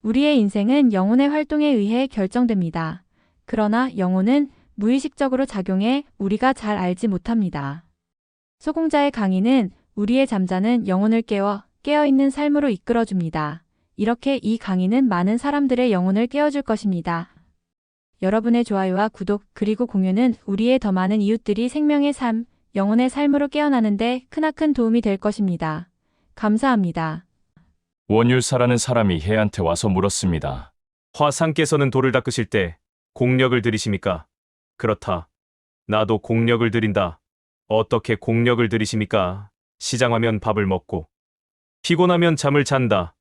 우리의 인생은 영혼의 활동에 의해 결정됩니다. 그러나 영혼은 무의식적으로 작용해 우리가 잘 알지 못합니다. 소공자의 강의는 우리의 잠자는 영혼을 깨어있는 삶으로 이끌어줍니다. 이렇게 이 강의는 많은 사람들의 영혼을 깨워줄 것입니다. 여러분의 좋아요와 구독 그리고 공유는 우리의 더 많은 이웃들이 생명의 삶, 영혼의 삶으로 깨어나는데 크나큰 도움이 될 것입니다. 감사합니다. 원율사라는 사람이 해한테 와서 물었습니다. 화상께서는 돌을 닦으실 때 공력을 들이십니까? 그렇다. 나도 공력을 들인다. 어떻게 공력을 들이십니까? 시장하면 밥을 먹고 피곤하면 잠을 잔다.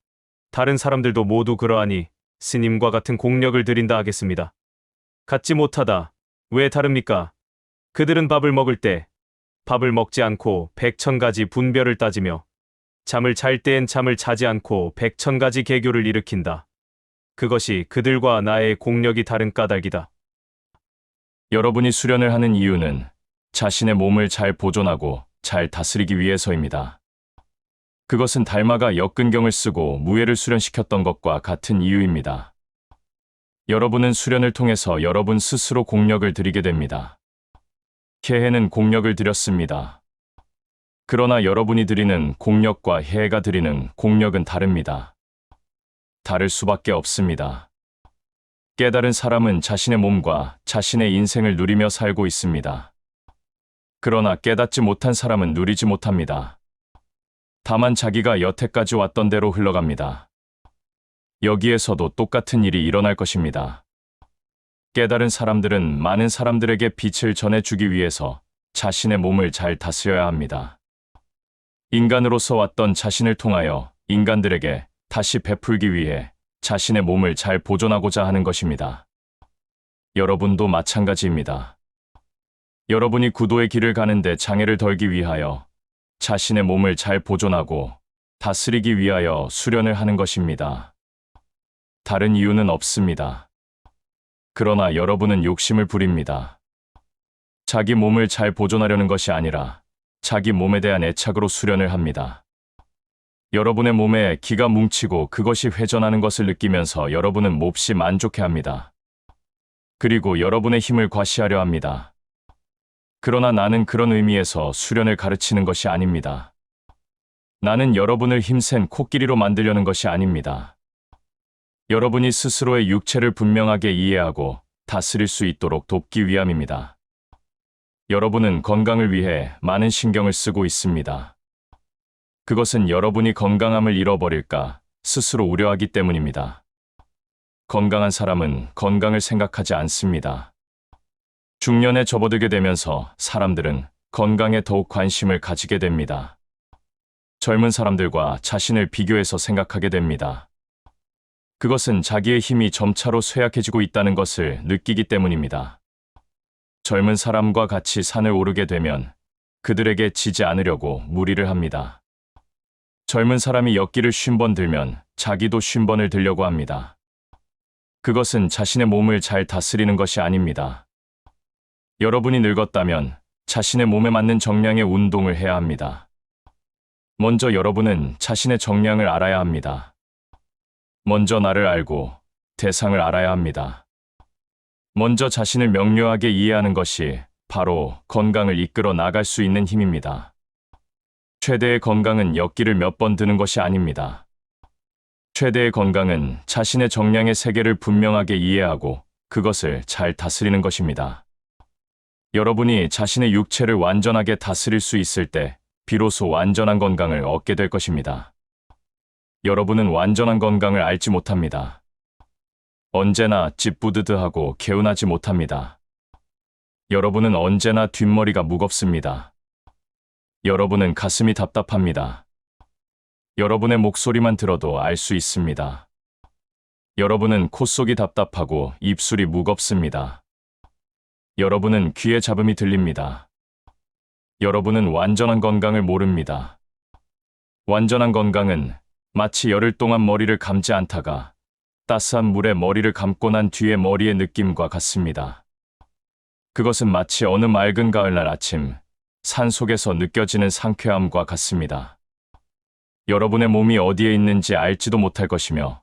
다른 사람들도 모두 그러하니 스님과 같은 공력을 들인다 하겠습니다. 갖지 못하다. 왜 다릅니까? 그들은 밥을 먹을 때 밥을 먹지 않고 백천가지 분별을 따지며 잠을 잘 때엔 잠을 자지 않고 백천가지 개교를 일으킨다. 그것이 그들과 나의 공력이 다른 까닭이다. 여러분이 수련을 하는 이유는 자신의 몸을 잘 보존하고 잘 다스리기 위해서입니다. 그것은 달마가 역근경을 쓰고 무예를 수련시켰던 것과 같은 이유입니다. 여러분은 수련을 통해서 여러분 스스로 공력을 들이게 됩니다. 해해는 공력을 들였습니다. 그러나 여러분이 들이는 공력과 해해가 들이는 공력은 다릅니다. 다를 수밖에 없습니다. 깨달은 사람은 자신의 몸과 자신의 인생을 누리며 살고 있습니다. 그러나 깨닫지 못한 사람은 누리지 못합니다. 다만 자기가 여태까지 왔던 대로 흘러갑니다. 여기에서도 똑같은 일이 일어날 것입니다. 깨달은 사람들은 많은 사람들에게 빛을 전해주기 위해서 자신의 몸을 잘 다스려야 합니다. 인간으로서 왔던 자신을 통하여 인간들에게 다시 베풀기 위해 자신의 몸을 잘 보존하고자 하는 것입니다. 여러분도 마찬가지입니다. 여러분이 구도의 길을 가는데 장애를 덜기 위하여 자신의 몸을 잘 보존하고 다스리기 위하여 수련을 하는 것입니다. 다른 이유는 없습니다. 그러나 여러분은 욕심을 부립니다. 자기 몸을 잘 보존하려는 것이 아니라 자기 몸에 대한 애착으로 수련을 합니다. 여러분의 몸에 기가 뭉치고 그것이 회전하는 것을 느끼면서 여러분은 몹시 만족해합니다. 그리고 여러분의 힘을 과시하려 합니다. 그러나 나는 그런 의미에서 수련을 가르치는 것이 아닙니다. 나는 여러분을 힘센 코끼리로 만들려는 것이 아닙니다. 여러분이 스스로의 육체를 분명하게 이해하고 다스릴 수 있도록 돕기 위함입니다. 여러분은 건강을 위해 많은 신경을 쓰고 있습니다. 그것은 여러분이 건강함을 잃어버릴까 스스로 우려하기 때문입니다. 건강한 사람은 건강을 생각하지 않습니다. 중년에 접어들게 되면서 사람들은 건강에 더욱 관심을 가지게 됩니다. 젊은 사람들과 자신을 비교해서 생각하게 됩니다. 그것은 자기의 힘이 점차로 쇠약해지고 있다는 것을 느끼기 때문입니다. 젊은 사람과 같이 산을 오르게 되면 그들에게 지지 않으려고 무리를 합니다. 젊은 사람이 역기를 50번 들면 자기도 50번을 들려고 합니다. 그것은 자신의 몸을 잘 다스리는 것이 아닙니다. 여러분이 늙었다면 자신의 몸에 맞는 정량의 운동을 해야 합니다. 먼저 여러분은 자신의 정량을 알아야 합니다. 먼저 나를 알고 대상을 알아야 합니다. 먼저 자신을 명료하게 이해하는 것이 바로 건강을 이끌어 나갈 수 있는 힘입니다. 최대의 건강은 역기를 몇 번 드는 것이 아닙니다. 최대의 건강은 자신의 정량의 세계를 분명하게 이해하고 그것을 잘 다스리는 것입니다. 여러분이 자신의 육체를 완전하게 다스릴 수 있을 때 비로소 완전한 건강을 얻게 될 것입니다. 여러분은 완전한 건강을 알지 못합니다. 언제나 찌뿌드드하고 개운하지 못합니다. 여러분은 언제나 뒷머리가 무겁습니다. 여러분은 가슴이 답답합니다. 여러분의 목소리만 들어도 알 수 있습니다. 여러분은 콧속이 답답하고 입술이 무겁습니다. 여러분은 귀에 잡음이 들립니다. 여러분은 완전한 건강을 모릅니다. 완전한 건강은 마치 열흘 동안 머리를 감지 않다가 따스한 물에 머리를 감고 난 뒤의 머리의 느낌과 같습니다. 그것은 마치 어느 맑은 가을날 아침 산속에서 느껴지는 상쾌함과 같습니다. 여러분의 몸이 어디에 있는지 알지도 못할 것이며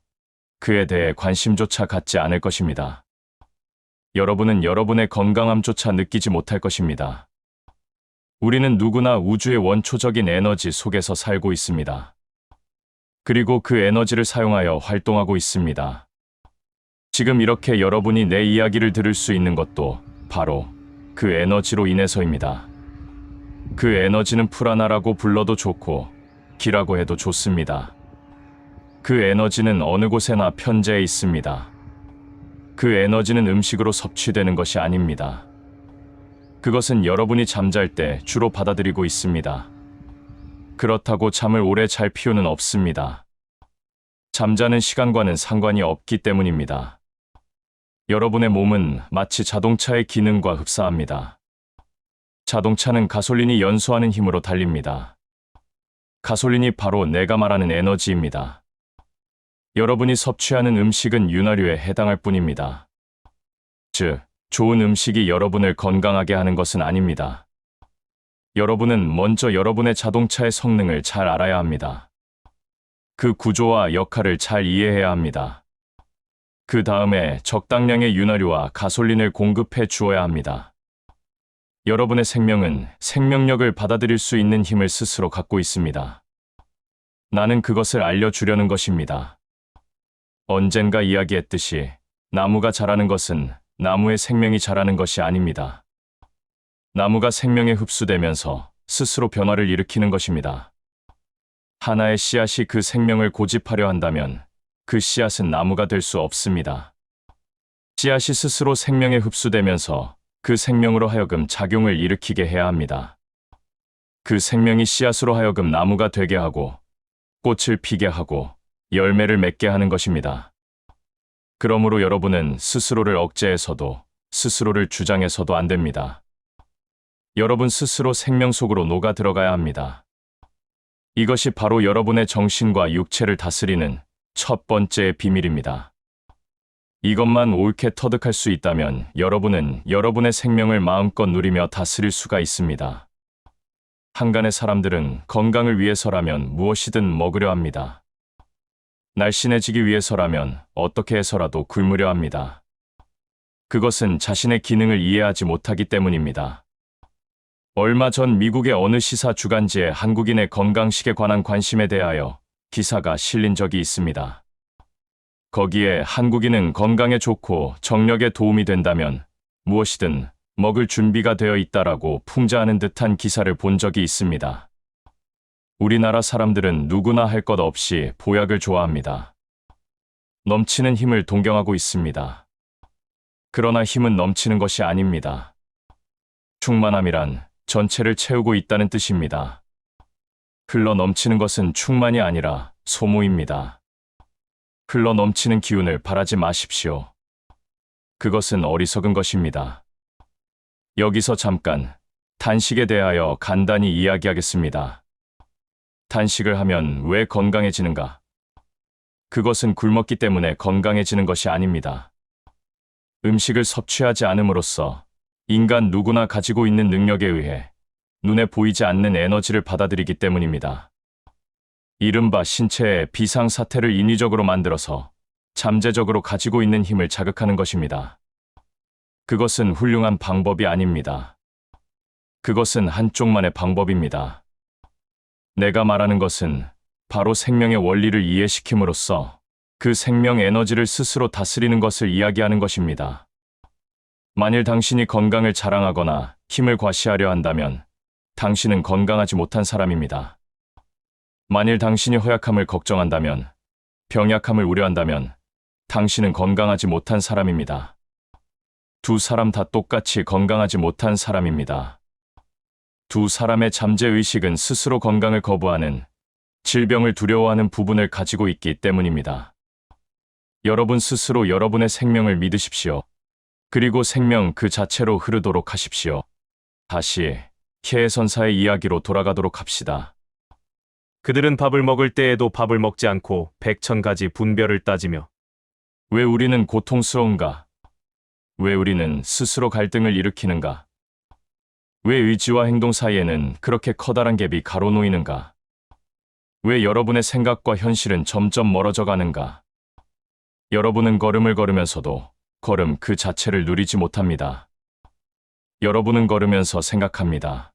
그에 대해 관심조차 갖지 않을 것입니다. 여러분은 여러분의 건강함조차 느끼지 못할 것입니다. 우리는 누구나 우주의 원초적인 에너지 속에서 살고 있습니다. 그리고 그 에너지를 사용하여 활동하고 있습니다. 지금 이렇게 여러분이 내 이야기를 들을 수 있는 것도 바로 그 에너지로 인해서입니다. 그 에너지는 프라나라고 불러도 좋고 기라고 해도 좋습니다. 그 에너지는 어느 곳에나 편재해 있습니다. 그 에너지는 음식으로 섭취되는 것이 아닙니다. 그것은 여러분이 잠잘 때 주로 받아들이고 있습니다. 그렇다고 잠을 오래 잘 필요는 없습니다. 잠자는 시간과는 상관이 없기 때문입니다. 여러분의 몸은 마치 자동차의 기능과 흡사합니다. 자동차는 가솔린이 연소하는 힘으로 달립니다. 가솔린이 바로 내가 말하는 에너지입니다. 여러분이 섭취하는 음식은 윤활유에 해당할 뿐입니다. 즉, 좋은 음식이 여러분을 건강하게 하는 것은 아닙니다. 여러분은 먼저 여러분의 자동차의 성능을 잘 알아야 합니다. 그 구조와 역할을 잘 이해해야 합니다. 그 다음에 적당량의 윤활유와 가솔린을 공급해 주어야 합니다. 여러분의 생명은 생명력을 받아들일 수 있는 힘을 스스로 갖고 있습니다. 나는 그것을 알려주려는 것입니다. 언젠가 이야기했듯이 나무가 자라는 것은 나무의 생명이 자라는 것이 아닙니다. 나무가 생명에 흡수되면서 스스로 변화를 일으키는 것입니다. 하나의 씨앗이 그 생명을 고집하려 한다면 그 씨앗은 나무가 될 수 없습니다. 씨앗이 스스로 생명에 흡수되면서 그 생명으로 하여금 작용을 일으키게 해야 합니다. 그 생명이 씨앗으로 하여금 나무가 되게 하고 꽃을 피게 하고 열매를 맺게 하는 것입니다. 그러므로 여러분은 스스로를 억제해서도 스스로를 주장해서도 안 됩니다. 여러분 스스로 생명 속으로 녹아 들어가야 합니다. 이것이 바로 여러분의 정신과 육체를 다스리는 첫 번째의 비밀입니다. 이것만 옳게 터득할 수 있다면 여러분은 여러분의 생명을 마음껏 누리며 다스릴 수가 있습니다. 한간의 사람들은 건강을 위해서라면 무엇이든 먹으려 합니다. 날씬해지기 위해서라면 어떻게 해서라도 굶으려 합니다. 그것은 자신의 기능을 이해하지 못하기 때문입니다. 얼마 전 미국의 어느 시사 주간지에 한국인의 건강식에 관한 관심에 대하여 기사가 실린 적이 있습니다. 거기에 한국인은 건강에 좋고 정력에 도움이 된다면 무엇이든 먹을 준비가 되어 있다라고 풍자하는 듯한 기사를 본 적이 있습니다. 우리나라 사람들은 누구나 할 것 없이 보약을 좋아합니다. 넘치는 힘을 동경하고 있습니다. 그러나 힘은 넘치는 것이 아닙니다. 충만함이란 전체를 채우고 있다는 뜻입니다. 흘러 넘치는 것은 충만이 아니라 소모입니다. 흘러 넘치는 기운을 바라지 마십시오. 그것은 어리석은 것입니다. 여기서 잠깐 단식에 대하여 간단히 이야기하겠습니다. 단식을 하면 왜 건강해지는가? 그것은 굶었기 때문에 건강해지는 것이 아닙니다. 음식을 섭취하지 않음으로써 인간 누구나 가지고 있는 능력에 의해 눈에 보이지 않는 에너지를 받아들이기 때문입니다. 이른바 신체의 비상사태를 인위적으로 만들어서 잠재적으로 가지고 있는 힘을 자극하는 것입니다. 그것은 훌륭한 방법이 아닙니다. 그것은 한쪽만의 방법입니다. 내가 말하는 것은 바로 생명의 원리를 이해시킴으로써 그 생명 에너지를 스스로 다스리는 것을 이야기하는 것입니다. 만일 당신이 건강을 자랑하거나 힘을 과시하려 한다면 당신은 건강하지 못한 사람입니다. 만일 당신이 허약함을 걱정한다면, 병약함을 우려한다면 당신은 건강하지 못한 사람입니다. 두 사람 다 똑같이 건강하지 못한 사람입니다. 두 사람의 잠재의식은 스스로 건강을 거부하는, 질병을 두려워하는 부분을 가지고 있기 때문입니다. 여러분 스스로 여러분의 생명을 믿으십시오. 그리고 생명 그 자체로 흐르도록 하십시오. 다시 케해선사의 이야기로 돌아가도록 합시다. 그들은 밥을 먹을 때에도 밥을 먹지 않고 백천가지 분별을 따지며 왜 우리는 고통스러운가? 왜 우리는 스스로 갈등을 일으키는가? 왜 의지와 행동 사이에는 그렇게 커다란 갭이 가로놓이는가? 왜 여러분의 생각과 현실은 점점 멀어져 가는가? 여러분은 걸음을 걸으면서도 걸음 그 자체를 누리지 못합니다. 여러분은 걸으면서 생각합니다.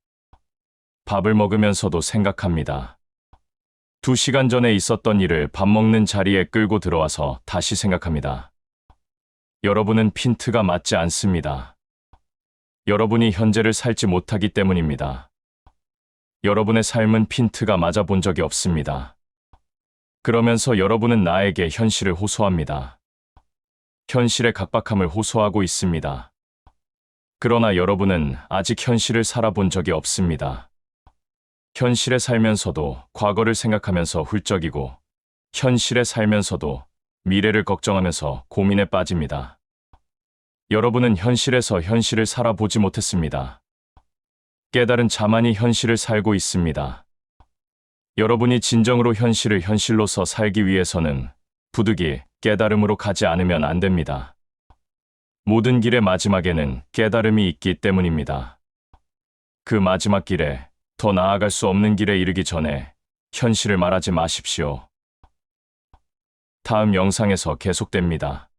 밥을 먹으면서도 생각합니다. 2시간 전에 있었던 일을 밥 먹는 자리에 끌고 들어와서 다시 생각합니다. 여러분은 핀트가 맞지 않습니다. 여러분이 현재를 살지 못하기 때문입니다. 여러분의 삶은 핀트가 맞아 본 적이 없습니다. 그러면서 여러분은 나에게 현실을 호소합니다. 현실의 각박함을 호소하고 있습니다. 그러나 여러분은 아직 현실을 살아본 적이 없습니다. 현실에 살면서도 과거를 생각하면서 훌쩍이고, 현실에 살면서도 미래를 걱정하면서 고민에 빠집니다. 여러분은 현실에서 현실을 살아보지 못했습니다. 깨달은 자만이 현실을 살고 있습니다. 여러분이 진정으로 현실을 현실로서 살기 위해서는 부득이 깨달음으로 가지 않으면 안 됩니다. 모든 길의 마지막에는 깨달음이 있기 때문입니다. 그 마지막 길에 더 나아갈 수 없는 길에 이르기 전에 현실을 말하지 마십시오. 다음 영상에서 계속됩니다.